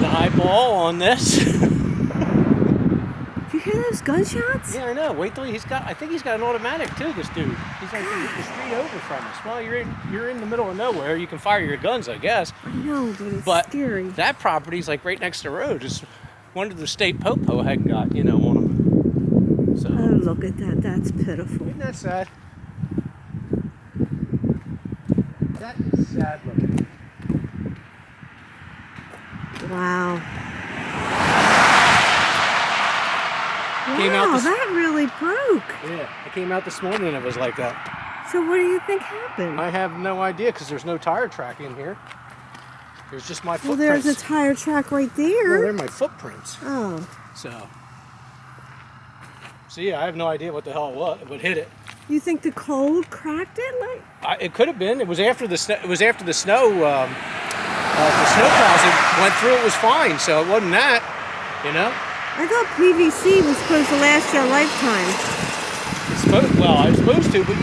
eyeball on this. Did you hear those gunshots? Yeah, I know. Wait till I think he's got an automatic too, this dude. He's like the street over from us. Well, you're in the middle of nowhere. You can fire your guns, I guess. I know, but it's scary. That property's like right next to the road. Just wondered the state popo hadn't got, on them. So. Oh, look at that. That's pitiful. Isn't that sad? That is sad looking. Wow. Came Wow, out that really broke. Yeah, it came out this morning and it was like that. So what do you think happened? I have no idea because there's no tire track in here. There's just my Well, footprints. there's a tire track right Well, there. they're my footprints. Oh. So yeah, I have no idea what the hell it was. What hit it? You think the cold cracked it? It could have been. It was after the snow. It was after the snow. The snowplows that went through it was fine, so it wasn't that. I thought PVC was supposed to last you a lifetime. I was supposed to, but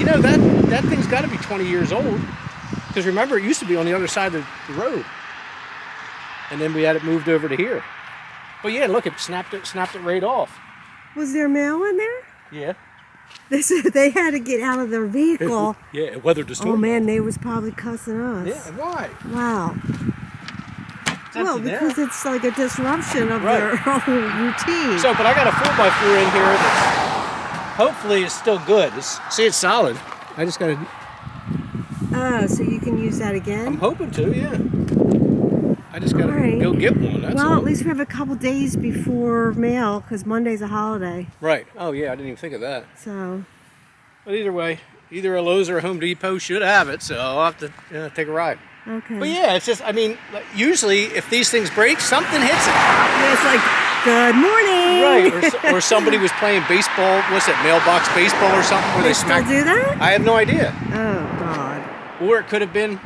that thing's got to be 20 years old. Because remember, it used to be on the other side of the road, and then we had it moved over to here. But yeah, look, it snapped it right off. Was there mail in there? Yeah. They had to get out of their vehicle. Yeah, it weathered the storm. Oh man, they was probably cussing us. Yeah, why? Wow. It's Well, because it's like a disruption of their whole routine. So, but I got a 4x4 in here that's hopefully is still good. It's solid. I just got to. Oh, so you can use that again? I'm hoping to, yeah. I just got to go get one. That's all. At least we have a couple days before mail because Monday's a holiday. Right. Oh, yeah. I didn't even think of that. So. But either way, either a Lowe's or a Home Depot should have it, so I'll have to take a ride. Okay. But yeah, it's just, usually if these things break, something hits it. Yeah, it's like, good morning. Right, or somebody was playing baseball, what's that, mailbox baseball or something where they smacked. Still do that? I have no idea. Oh, God. Or it could have been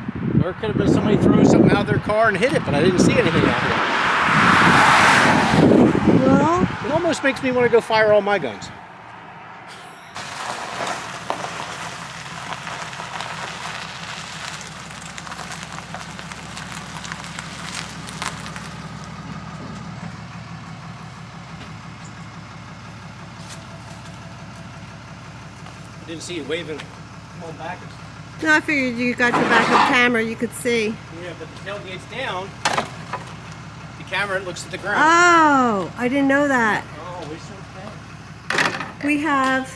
somebody throwing something out of their car and hit it, but I didn't see anything out here. Well. It almost makes me want to go fire all my guns. I didn't see you waving. Come on back. No, I figured you got your backup camera, you could see. Yeah, but the tailgate's down. The camera looks at the ground. Oh, I didn't know that. Oh, we so bad. We have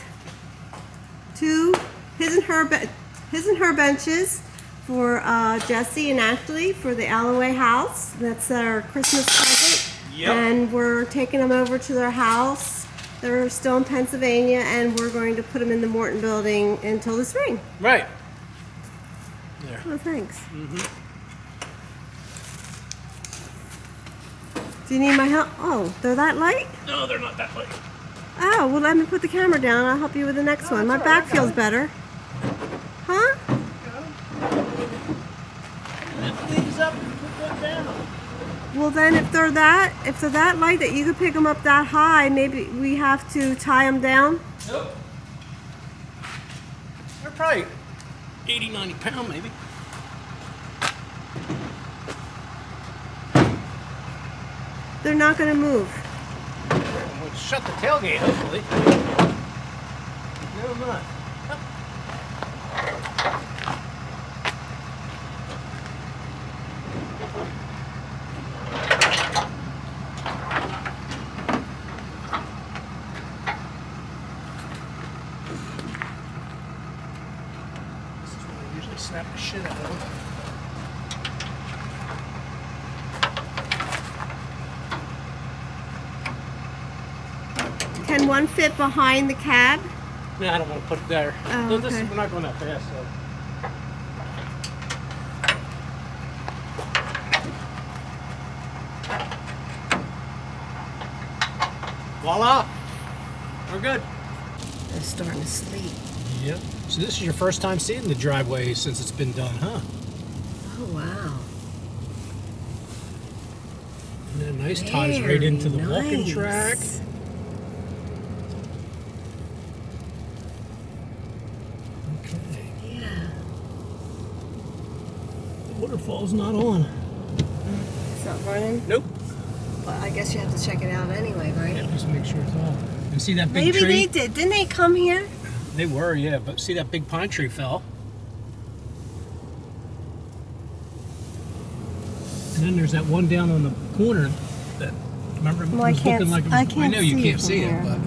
two his and her benches for Jesse and Ashley for the Alloway house. That's our Christmas present. Yep. And we're taking them over to their house. They're still in Pennsylvania, and we're going to put them in the Morton building until the spring. Right. There. Oh, thanks. Mm-hmm. Do you need my help? Oh, they're that light? No, they're not that light. Oh, well, let me put the camera down. I'll help you with the next one. My back feels better. Huh? Lift these up and put them down. Well, then if they're that light that you could pick them up that high, maybe we have to tie them down. Nope. They're probably 80, 90 pound maybe. They're not going to move. We'll shut the tailgate, hopefully. No, I'm not. This is when I usually snap the shit out of them. Can one fit behind the cab? No, I don't want to put it there. Oh, No, okay. we're not going that fast, so. Voila! We're good. They're starting to sleep. Yep. So this is your first time seeing the driveway since it's been done, huh? Oh, wow. And nice ties right into the walking nice. track. Okay. Yeah. The waterfall's not on. It's not running? Nope. but I guess you have to check it out anyway, right? Yeah, just make sure it's all. And see that big Maybe tree? they did. Didn't they come here? They were, yeah. But see that big pine tree fell. And then there's that one down on the corner that, remember, it Well, I was can't, looking like it was, I can't know you see can't from see here. it, but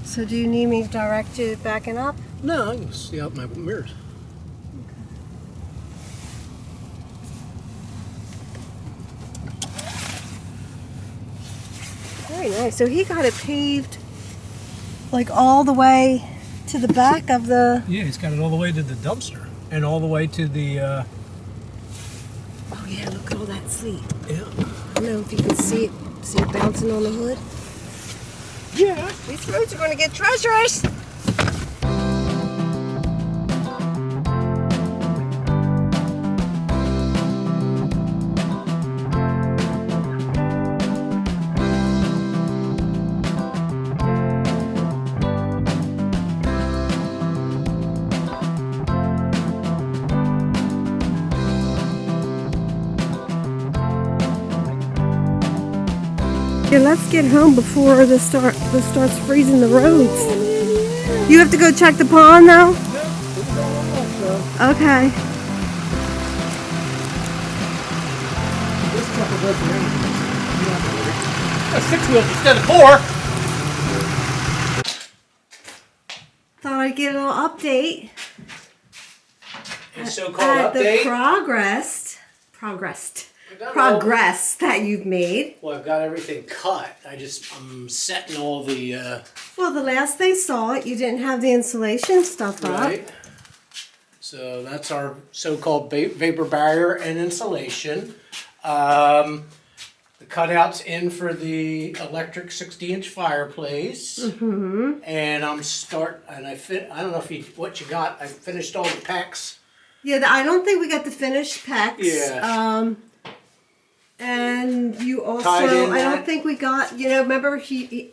So do you need me to direct you backing up? no, I can see out my mirrors. Very nice. So he got it paved like all the way to the back of the... Yeah, he's got it all the way to the dumpster and all the way to the. Oh yeah, look at all that sleet. Yeah. I don't know if you can see it. See it bouncing on the hood? Yeah. These roads are going to get treacherous. Yeah, let's get home before this starts freezing the roads. You have to go check the pond now? Okay. This truck will go for anything. A 6-wheel instead of 4. Thought I'd get a little update. And so-called At the update. progress that you've made. Well, I've got everything cut. I'm setting all the Well, the last they saw it, you didn't have the insulation stuff up. right. So that's our so-called vapor barrier and insulation. The cutouts in for the electric 60-inch fireplace. Mm-hmm. And I don't know what you got. I finished all the pecs. Yeah, I don't think we got the finished pecs. Yeah. And you also, Tied in I don't that. think we got, remember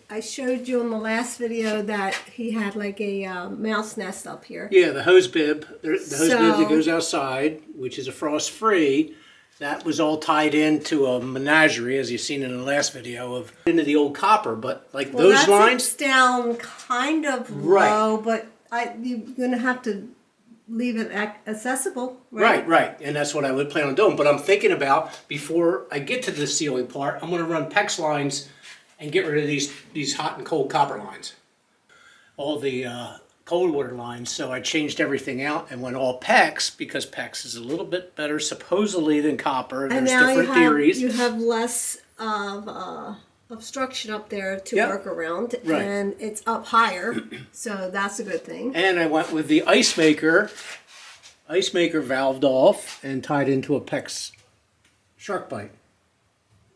I showed you in the last video that he had like a mouse nest up here. Yeah, the hose bib. The hose bib So- that goes outside, which is a frost-free. That was all tied into a menagerie, as you've seen in the last video, into the old copper. But like Well, those that lines, sits down kind of Right. low, but you're gonna have to leave it accessible, right, and that's what I would plan on doing. But I'm thinking about, before I get to the ceiling part, I'm going to run PEX lines and get rid of these hot and cold copper lines, all the cold water lines. So I changed everything out and went all PEX, because PEX is a little bit better supposedly than copper. And There's now different theories. you have less of obstruction up there to Yep. work around, Right. and it's up higher, so that's a good thing. And I went with the ice maker valved off and tied into a PEX shark bite.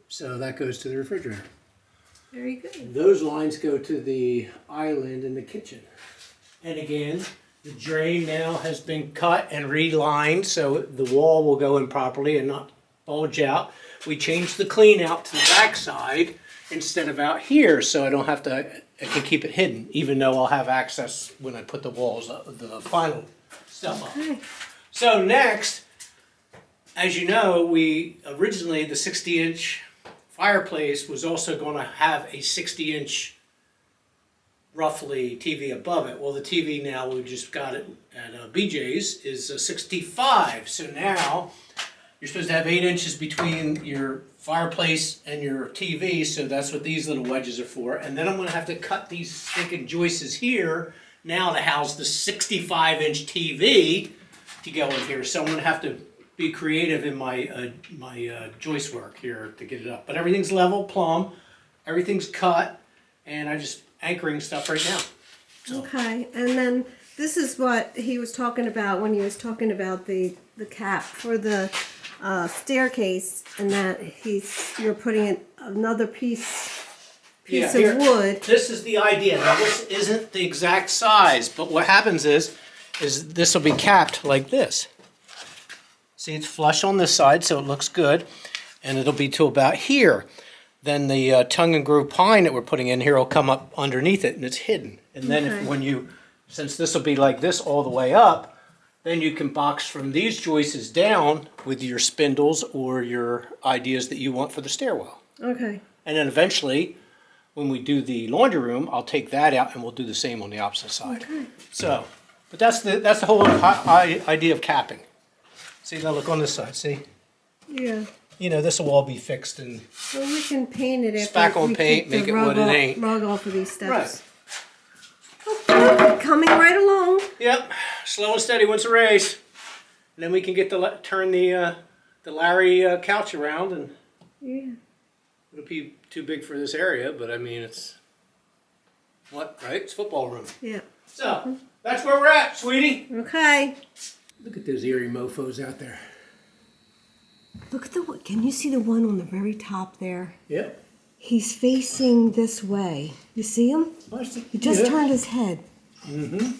So that goes to the refrigerator. Very good. Those lines go to the island in the kitchen. And again, the drain now has been cut and relined, so the wall will go in properly and not bulge out. We changed the clean out to the back side instead of out here, so I don't have to, I can keep it hidden, even though I'll have access when I put the walls up, the final stuff up. Okay. So next, as you know, originally the 60-inch fireplace was also going to have a 60-inch roughly TV above it. Well, the TV now, we just got it at BJ's, is a 65. So now you're supposed to have 8 inches between your fireplace and your TV, so that's what these little wedges are for. And then I'm going to have to cut these stinking joists here now to house the 65-inch TV to go in here. So I'm going to have to be creative in my joist work here to get it up. But everything's level, plumb, everything's cut, and I'm just anchoring stuff right now. So. Okay, and then this is what he was talking about when he was talking about the cap for the staircase, and that you're putting in another piece Yeah, of here, wood. This is the idea. Now this isn't the exact size, but what happens is this will be capped like this. See, it's flush on this side, so it looks good, and it'll be to about here. Then the tongue and groove pine that we're putting in here will come up underneath it, and it's hidden. And then Okay. when you since this will be like this all the way up, then you can box from these joists down with your spindles or your ideas that you want for the stairwell. Okay. And then eventually, when we do the laundry room, I'll take that out and we'll do the same on the opposite side. Okay. So, but that's the whole idea of capping. See, now look on this side, see? Yeah. You know, this will all be fixed and Well, we can paint it after spack on we paint, take the make it rug what it off- ain't. Rug off of these steps. Right. Okay, coming right along. Yep, slow and steady wins the race. And then we can get turn the Larry couch around, and Yeah. it'll be too big for this area, but I mean it's right? It's football room. Yeah. So that's where we're at, sweetie. Okay. Look at those eerie mofo's out there. Look at the one. Can you see the one on the very top there? Yep. He's facing this way. You see him? He just turned his head. Mm-hmm.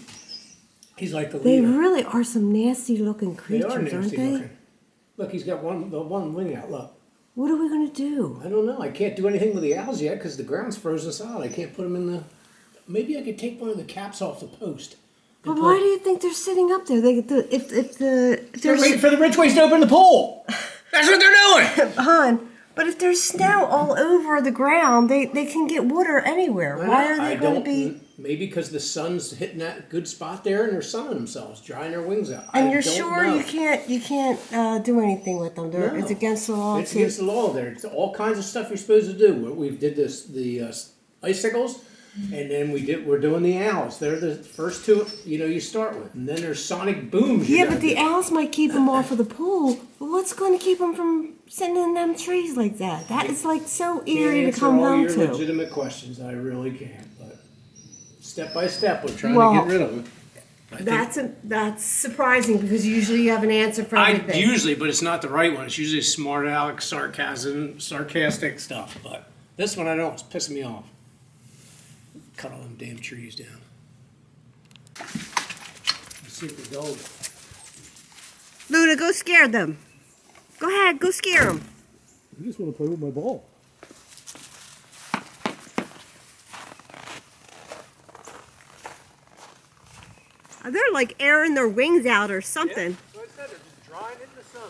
He's like the They leader. really are some nasty looking They creatures, are nasty aren't they? looking. Look, he's got the one wing out. Look. What are we gonna do? I don't know. I can't do anything with the owls yet because the ground's frozen solid. I can't put them in the. Maybe I could take one of the caps off the post. But why do you think they're sitting up there? If They're there's waiting for the Ridgways to open the pool. That's what they're doing. hon, but if there's snow all over the ground, they can get water anywhere. Why are they going to be? Maybe because the sun's hitting that good spot there and they're sunning themselves, drying their wings out. And I you're don't sure know. you can't do anything with them? No. It's against the law. It's against the law there. It's all kinds of stuff you're supposed to do. We did the icicles, and then we're doing the owls. They're the first two you start with, and then there's sonic booms. Yeah, but the owls might keep them off of the pool. But what's going to keep them from sitting in them trees like that? That is like so eerie to come all home your to. legitimate questions. I really can't. But step by step, we're trying Well, to get rid of them. That's surprising because usually you have an answer for everything. Usually, but it's not the right one. It's usually smart aleck, sarcastic stuff. But this one I don't. It's pissing me off. Cut all them damn trees down. Let's see if we go. Luna, go scare them. Go ahead, go scare them. I just want to play with my ball. They're like airing their wings out or something. Yeah, like I said, they're just drying in the sun.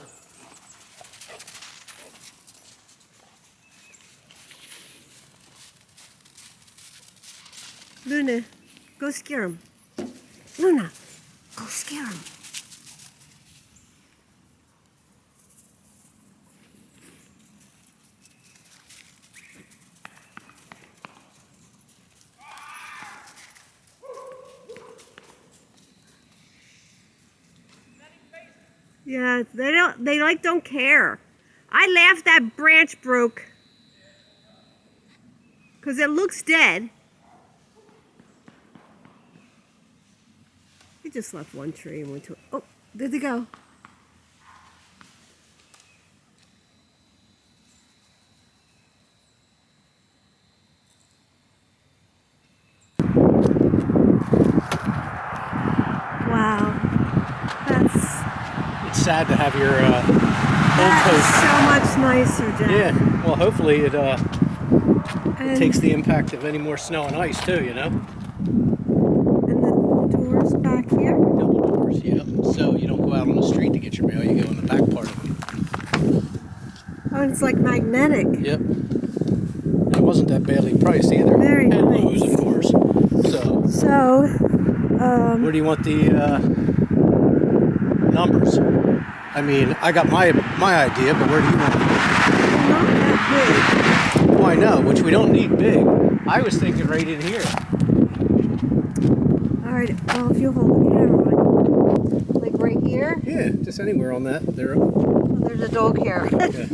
Luna, go scare them. Luna, go scare them. Yeah, they don't care. I laughed that branch broke because it looks dead. He just left one tree and went to it. Oh, there they go. Wow. It's sad to have your That's so much nicer, Jack. Yeah, well, hopefully it And, takes the impact of any more snow and ice too, and the doors back here. Double doors, yeah. So you don't go out on the street to get your mail, you go in the back part of it. Oh, and it's like magnetic. Yep. And it wasn't that badly priced either. Very and nice. Lowe's, of course. So, Where do you want the numbers? I mean, I got my idea, but where do you want them? not that big. Oh, I know, which we don't need big. I was thinking right in here. All right. Well, if you hold the camera, like right here. Yeah, just anywhere on that. There. Oh, there's a dog here. Okay.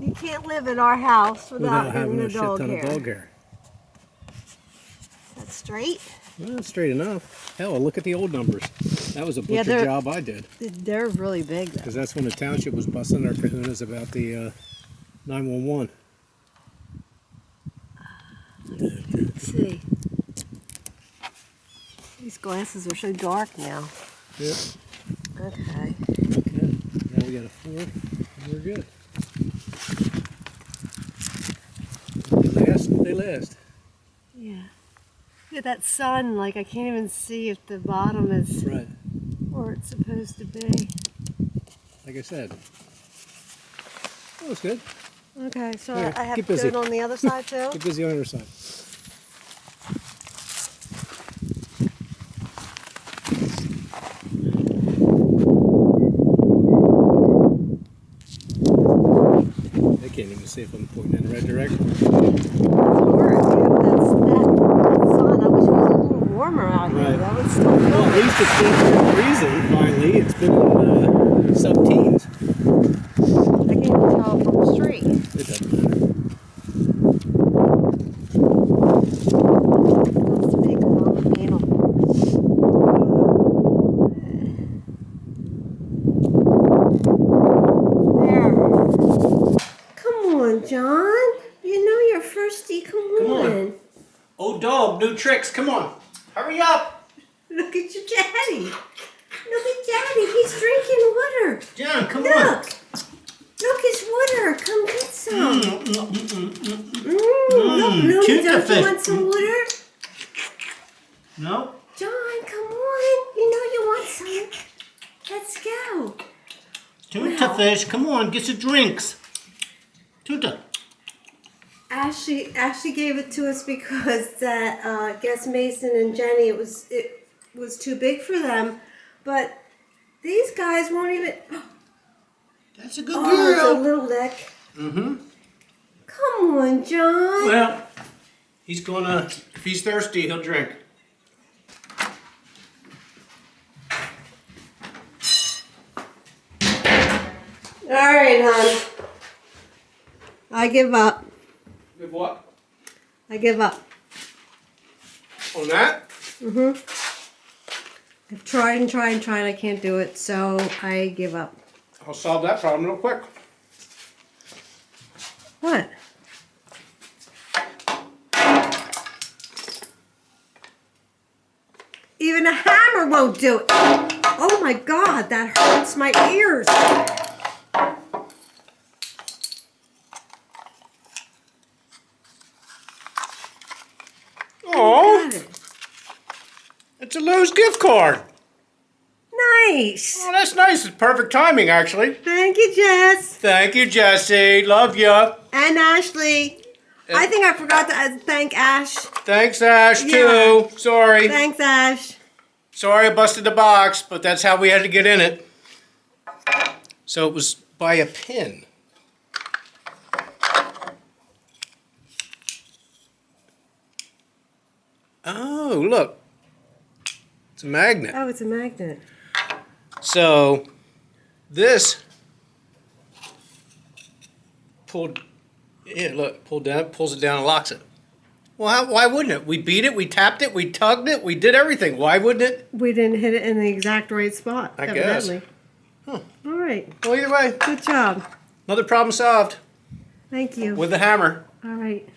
You can't live in our house without having having a a shit dog ton here. of dog hair. That's straight. Well, that's straight enough. Hell, look at the old numbers. That was a butcher they're- job I did. They're really big, though. Because that's when the township was busting their kahunas about the 911. Let's see. These glasses are so dark now. Yep. Okay. Okay. Now we got a 4. And we're good. They last. Yeah. Yeah, that sun, like I can't even see if the bottom is Right. where it's supposed to be. Like I said. That was good. Okay, so Here, I have get to do busy. it on the other side too? Get busy on your side. They can't even see if I'm pointing in the right direction. It's hard, dude. That sun. I wish it was a little warmer out here. Right. That would still feel Well, at least it's been freezing finally. It's been sub-teens. I can't even tell from the street. It doesn't matter. That's the big volcano. There. Come on, John. You know you're thirsty. Come on. Old dog, new tricks. Come on. Hurry up. Look at your daddy. Look at daddy. He's drinking water. John, come Look. on. Look, it's water. Come get some. Look, Louie, Tuna don't you fish. want some water? No? John, come on. You know you want some. Let's go. Tuna fish. Come on, get some drinks. Tuna. Ashley gave it to us because that I guess Mason and Jenny it was too big for them, but these guys won't even. That's a good Oh, it's a girl. little lick. Mm-hmm. Come on, John. Well, he's gonna, if he's thirsty, he'll drink. All right, hon. I give up. With what? I give up. On that? I've tried and tried and tried. I can't do it, so I give up. I'll solve that problem real quick. What? Even a hammer won't do it. Oh my God, that hurts my ears. Oh, Got it. it's a Lowe's gift card. Nice. Oh, that's nice. It's perfect timing, actually. Thank you, Jess. Thank you, Jesse. Love ya. And Ashley. I think I forgot to thank Ash. Thanks, Ash, too. Yeah. Sorry. Thanks, Ash. Sorry I busted the box, but that's how we had to get in it. So it was by a pin. Oh, look. It's a magnet. Oh, it's a magnet. So this pulled, yeah, look, pulls it down and locks it. Well, why wouldn't it? We beat it, we tapped it, we tugged it, we did everything. Why wouldn't it? We didn't hit it in the exact right spot. I guess. Evidently. Huh. All right. Well, either way, Good job. another problem solved Thank you. with the hammer. All right.